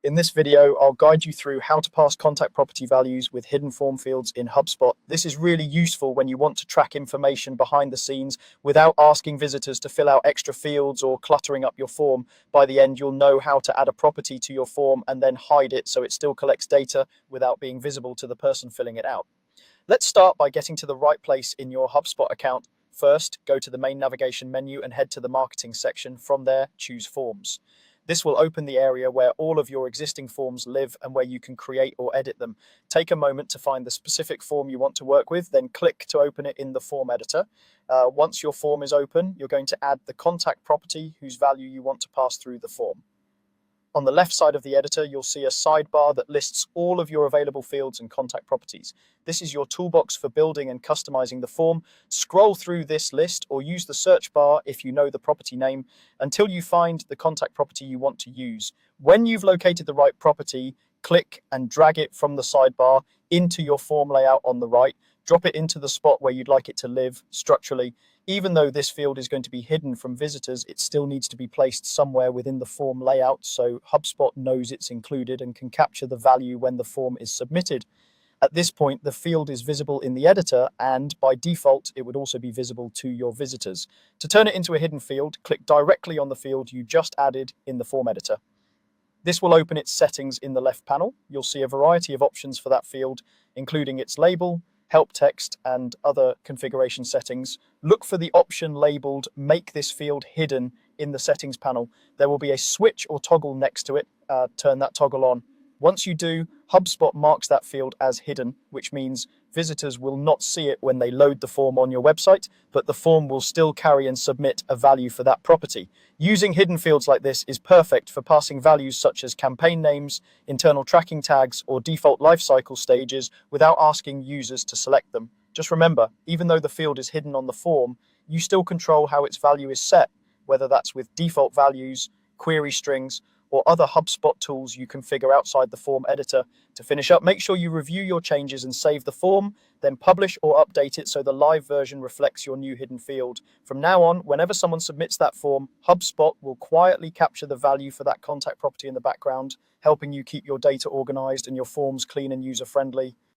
In this video, I'll guide you through how to pass contact property values with hidden form fields in HubSpot. This is really useful when you want to track information behind the scenes without asking visitors to fill out extra fields or cluttering up your form. By the end, you'll know how to add a property to your form and then hide it so it still collects data without being visible to the person filling it out. Let's start by getting to the right place in your HubSpot account. First, go to the main navigation menu and head to the marketing section. From there, choose Forms. This will open the area where all of your existing forms live and where you can create or edit them. Take a moment to find the specific form you want to work with, then click to open it in the form editor. Once your form is open, you're going to add the contact property whose value you want to pass through the form. On the left side of the editor, you'll see a sidebar that lists all of your available fields and contact properties. This is your toolbox for building and customizing the form. Scroll through this list or use the search bar if you know the property name until you find the contact property you want to use. When you've located the right property, click and drag it from the sidebar into your form layout on the right. Drop it into the spot where you'd like it to live structurally. Even though this field is going to be hidden from visitors, it still needs to be placed somewhere within the form layout so HubSpot knows it's included and can capture the value when the form is submitted. At this point, the field is visible in the editor, and by default, it would also be visible to your visitors. To turn it into a hidden field, click directly on the field you just added in the form editor. This will open its settings in the left panel. You'll see a variety of options for that field, including its label, help text, and other configuration settings. Look for the option labeled Make this field hidden in the settings panel. There will be a switch or toggle next to it. Turn that toggle on. Once you do, HubSpot marks that field as hidden, which means visitors will not see it when they load the form on your website, but the form will still carry and submit a value for that property. Using hidden fields like this is perfect for passing values such as campaign names, internal tracking tags, or default lifecycle stages without asking users to select them. Just remember, even though the field is hidden on the form, you still control how its value is set, whether that's with default values, query strings, or other HubSpot tools you configure outside the form editor. To finish up, make sure you review your changes and save the form, then publish or update it so the live version reflects your new hidden field. From now on, whenever someone submits that form, HubSpot will quietly capture the value for that contact property in the background, helping you keep your data organized and your forms clean and user-friendly.